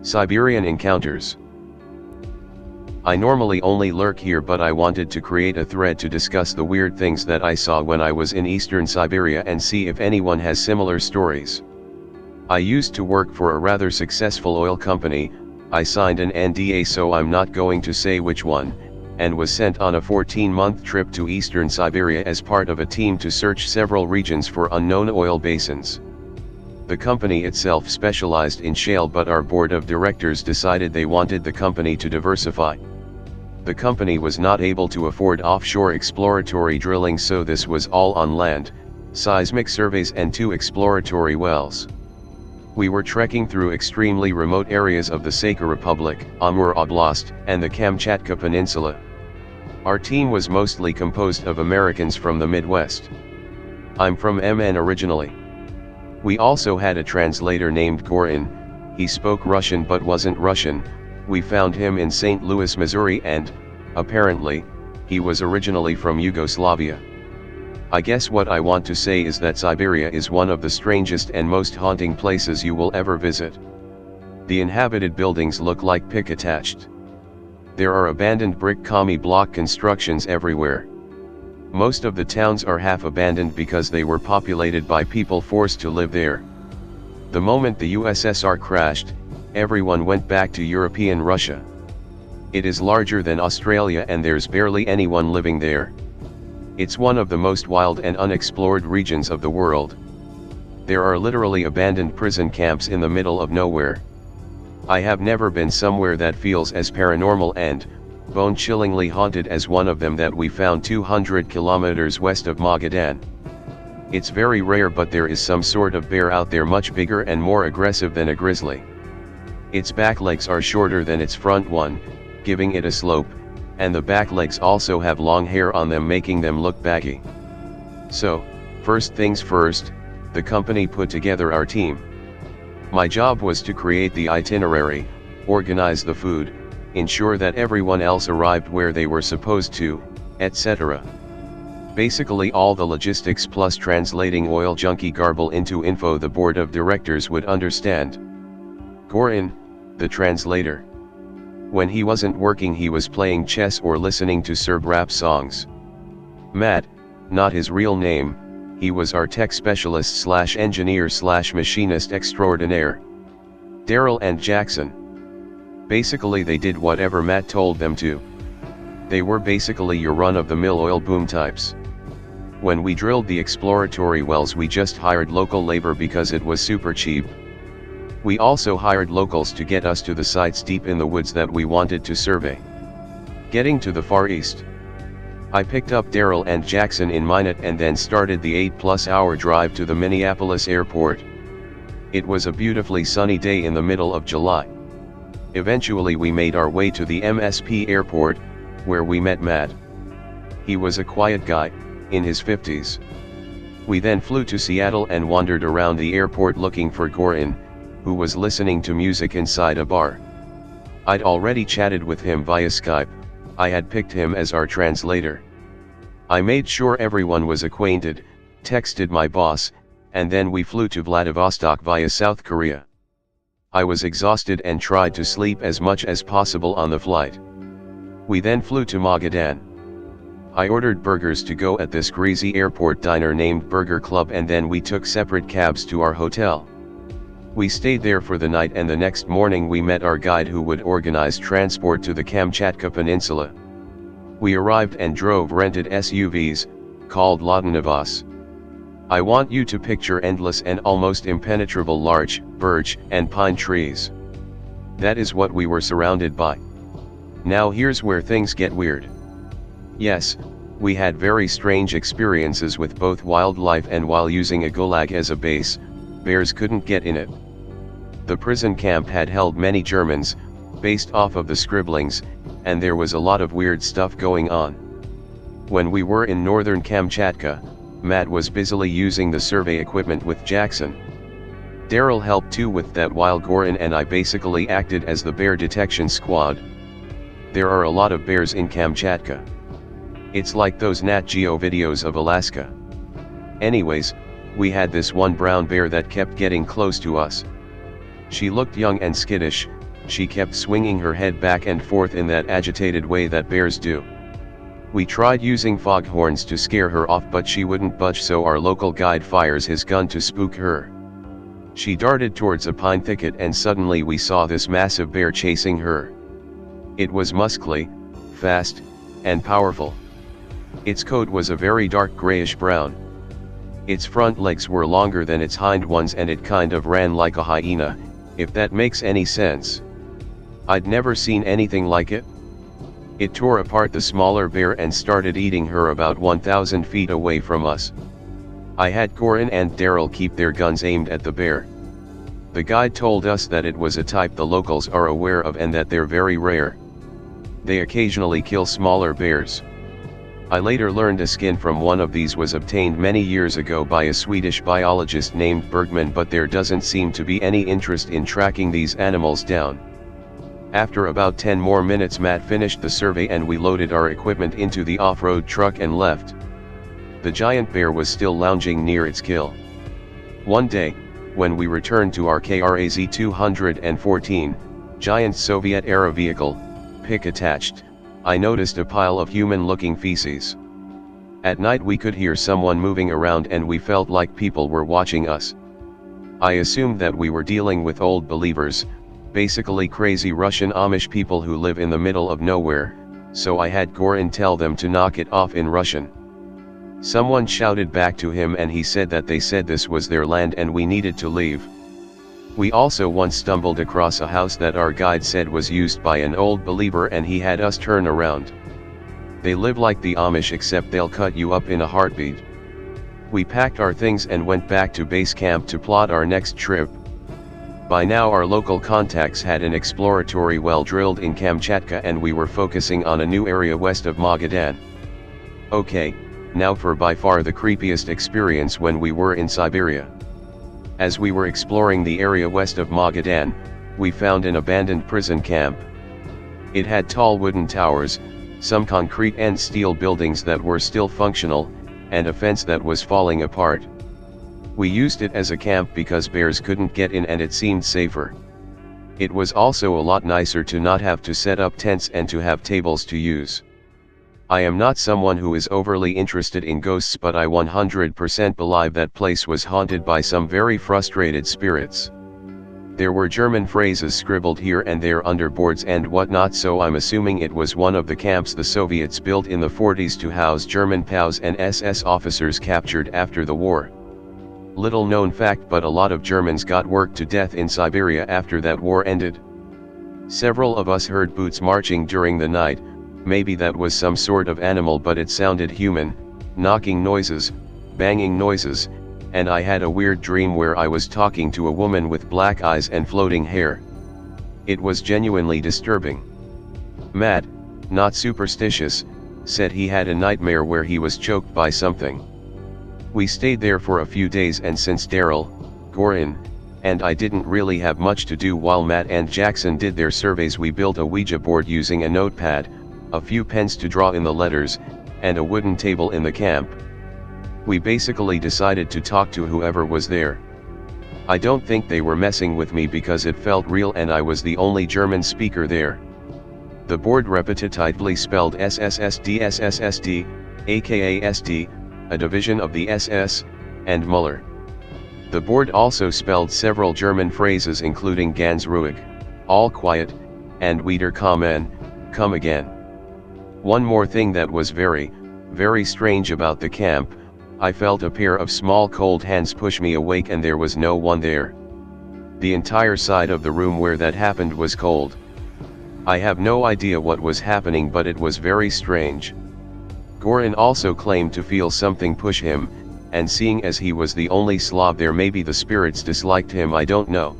Siberian encounters. I normally only lurk here, but I wanted to create a thread to discuss the weird things that I saw when I was in eastern Siberia and see if anyone has similar stories. I used to work for a rather successful oil company. I signed an NDA, so I'm not going to say which one, and was sent on a 14-month trip to eastern Siberia as part of a team to search several regions for unknown oil basins. The company itself specialized in shale, but our board of directors decided they wanted the company to diversify. The company was not able to afford offshore exploratory drilling, so this was all on land, seismic surveys and 2 exploratory wells. We were trekking through extremely remote areas of the Sakha Republic, Amur Oblast, and the Kamchatka Peninsula. Our team was mostly composed of Americans from the Midwest. I'm from MN originally. We also had a translator named Gorin. He spoke Russian but wasn't Russian. We found him in St. Louis, Missouri, and, apparently, he was originally from Yugoslavia. I guess what I want to say is that Siberia is one of the strangest and most haunting places you will ever visit. The inhabited buildings look like pick attached. There are abandoned brick commie block constructions everywhere. Most of the towns are half abandoned because they were populated by people forced to live there. The moment the USSR crashed, everyone went back to European Russia. It is larger than Australia and there's barely anyone living there. It's one of the most wild and unexplored regions of the world. There are literally abandoned prison camps in the middle of nowhere. I have never been somewhere that feels as paranormal and bone-chillingly haunted as one of them that we found 200 kilometers west of Magadan. It's very rare, but there is some sort of bear out there much bigger and more aggressive than a grizzly. Its back legs are shorter than its front one, giving it a slope, and the back legs also have long hair on them, making them look baggy. So, first things first, the company put together our team. My job was to create the itinerary, organize the food, ensure that everyone else arrived where they were supposed to, etc. Basically all the logistics plus translating oil junkie garble into info the board of directors would understand. Gorin, the translator. When he wasn't working, he was playing chess or listening to Serb rap songs. Matt, not his real name, he was our tech specialist slash engineer slash machinist extraordinaire. Daryl and Jackson. Basically they did whatever Matt told them to. They were basically your run-of-the-mill oil boom types. When we drilled the exploratory wells, we just hired local labor because it was super cheap. We also hired locals to get us to the sites deep in the woods that we wanted to survey. Getting to the Far East. I picked up Daryl and Jackson in Minot and then started the 8+ hour drive to the Minneapolis airport. It was a beautifully sunny day in the middle of July. Eventually we made our way to the MSP airport, where we met Matt. He was a quiet guy, in his 50s. We then flew to Seattle and wandered around the airport looking for Gorin, who was listening to music inside a bar. I'd already chatted with him via Skype. I had picked him as our translator. I made sure everyone was acquainted, texted my boss, and then we flew to Vladivostok via South Korea. I was exhausted and tried to sleep as much as possible on the flight. We then flew to Magadan. I ordered burgers to go at this greasy airport diner named Burger Club, and then we took separate cabs to our hotel. We stayed there for the night, and the next morning we met our guide who would organize transport to the Kamchatka Peninsula. We arrived and drove rented SUVs, called Ladonivas. I want you to picture endless and almost impenetrable larch, birch, and pine trees. That is what we were surrounded by. Now here's where things get weird. Yes, we had very strange experiences with both wildlife, and while using a gulag as a base, bears couldn't get in it. The prison camp had held many Germans, based off of the scribblings, and there was a lot of weird stuff going on. When we were in northern Kamchatka, Matt was busily using the survey equipment with Jackson. Daryl helped too with that, while Gorin and I basically acted as the bear detection squad. There are a lot of bears in Kamchatka. It's like those Nat Geo videos of Alaska. Anyways, we had this one brown bear that kept getting close to us. She looked young and skittish, she kept swinging her head back and forth in that agitated way that bears do. We tried using foghorns to scare her off, but she wouldn't budge, so our local guide fires his gun to spook her. She darted towards a pine thicket, and suddenly we saw this massive bear chasing her. It was muscly, fast, and powerful. Its coat was a very dark grayish brown. Its front legs were longer than its hind ones, and it kind of ran like a hyena, if that makes any sense. I'd never seen anything like it. It tore apart the smaller bear and started eating her about 1,000 feet away from us. I had Goran and Daryl keep their guns aimed at the bear. The guide told us that it was a type the locals are aware of and that they're very rare. They occasionally kill smaller bears. I later learned a skin from one of these was obtained many years ago by a Swedish biologist named Bergman, but there doesn't seem to be any interest in tracking these animals down. After about 10 more minutes, Matt finished the survey and we loaded our equipment into the off-road truck and left. The giant bear was still lounging near its kill. One day, when we returned to our KRAZ 214, giant Soviet-era vehicle, pick attached, I noticed a pile of human-looking feces. At night we could hear someone moving around and we felt like people were watching us. I assumed that we were dealing with old believers, basically crazy Russian Amish people who live in the middle of nowhere, so I had Goran tell them to knock it off in Russian. Someone shouted back to him and he said that they said this was their land and we needed to leave. We also once stumbled across a house that our guide said was used by an old believer and he had us turn around. They live like the Amish, except they'll cut you up in a heartbeat. We packed our things and went back to base camp to plot our next trip. By now our local contacts had an exploratory well drilled in Kamchatka and we were focusing on a new area west of Magadan. Okay, now for by far the creepiest experience when we were in Siberia. As we were exploring the area west of Magadan, we found an abandoned prison camp. It had tall wooden towers, some concrete and steel buildings that were still functional, and a fence that was falling apart. We used it as a camp because bears couldn't get in and it seemed safer. It was also a lot nicer to not have to set up tents and to have tables to use. I am not someone who is overly interested in ghosts, but I 100% believe that place was haunted by some very frustrated spirits. There were German phrases scribbled here and there under boards and whatnot, so I'm assuming it was one of the camps the Soviets built in the 40s to house German POWs and SS officers captured after the war. Little known fact, but a lot of Germans got worked to death in Siberia after that war ended. Several of us heard boots marching during the night. Maybe that was some sort of animal, but it sounded human, knocking noises, banging noises, and I had a weird dream where I was talking to a woman with black eyes and floating hair. It was genuinely disturbing. Matt, not superstitious, said he had a nightmare where he was choked by something. We stayed there for a few days, and since Daryl, Goran, and I didn't really have much to do while Matt and Jackson did their surveys, we built a Ouija board using a notepad, a few pens to draw in the letters, and a wooden table in the camp. We basically decided to talk to whoever was there. I don't think they were messing with me because it felt real and I was the only German speaker there. The board repetitively spelled SSSD SSSD, aka SD, a division of the SS, and Muller. The board also spelled several German phrases including Ganz ruhig, all quiet, and Wieder kommen, come again. One more thing that was very, very strange about the camp, I felt a pair of small cold hands push me awake and there was no one there. The entire side of the room where that happened was cold. I have no idea what was happening, but it was very strange. Goran also claimed to feel something push him, and seeing as he was the only Slav there, maybe the spirits disliked him, I don't know.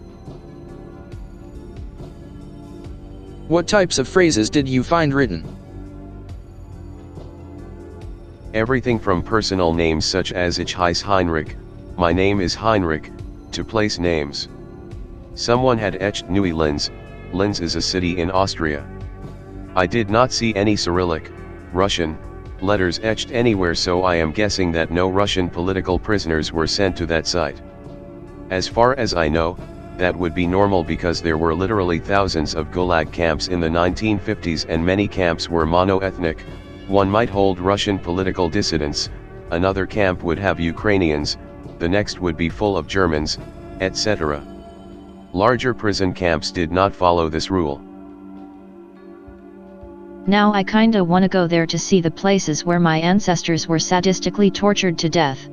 What types of phrases did you find written? Everything from personal names such as Ich heiße Heinrich, my name is Heinrich, to place names. Someone had etched Neue Linz. Linz is a city in Austria. I did not see any Cyrillic, Russian, letters etched anywhere, so I am guessing that no Russian political prisoners were sent to that site. As far as I know, that would be normal because there were literally thousands of Gulag camps in the 1950s and many camps were mono-ethnic. One might hold Russian political dissidents, another camp would have Ukrainians, the next would be full of Germans, etc. Larger prison camps did not follow this rule. Now I kinda wanna go there to see the places where my ancestors were sadistically tortured to death.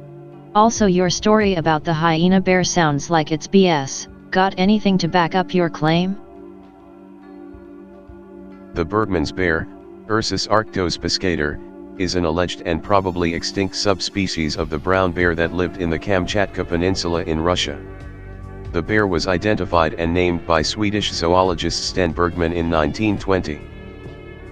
Also, your story about the hyena bear sounds like it's BS. Got anything to back up your claim? The Bergmann's bear, Ursus arctos piscator, is an alleged and probably extinct subspecies of the brown bear that lived in the Kamchatka Peninsula in Russia. The bear was identified and named by Swedish zoologist Sten Bergman in 1920.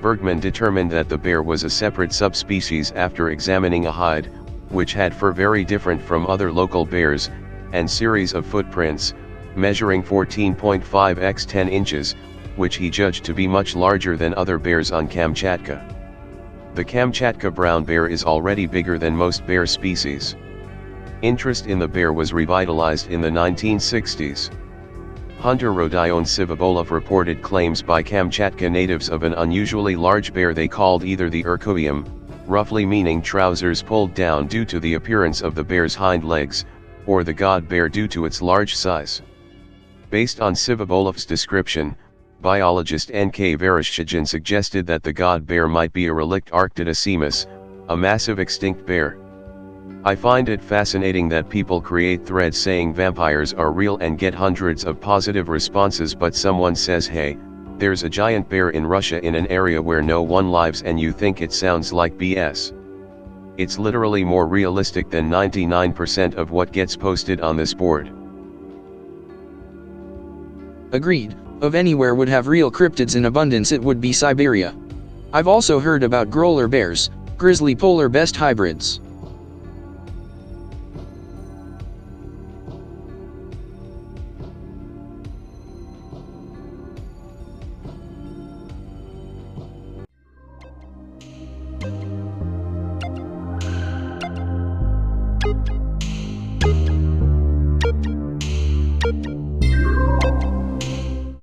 Bergman determined that the bear was a separate subspecies after examining a hide, which had fur very different from other local bears, and series of footprints, measuring 14.5 x 10 inches, which he judged to be much larger than other bears on Kamchatka. The Kamchatka brown bear is already bigger than most bear species. Interest in the bear was revitalized in the 1960s. Hunter Rodion Sivabolov reported claims by Kamchatka natives of an unusually large bear they called either the Urkoium, roughly meaning trousers pulled down due to the appearance of the bear's hind legs, or the god bear due to its large size. Based on Sivabolov's description, biologist N.K. Vereshchagin suggested that the god bear might be a relict Arctidosimus, a massive extinct bear. I find it fascinating that people create threads saying vampires are real and get hundreds of positive responses, but someone says, hey, there's a giant bear in Russia in an area where no one lives, and you think it sounds like BS. It's literally more realistic than 99% of what gets posted on this board. Agreed. Of anywhere would have real cryptids in abundance, it would be Siberia. I've also heard about Growler bears, grizzly polar best hybrids.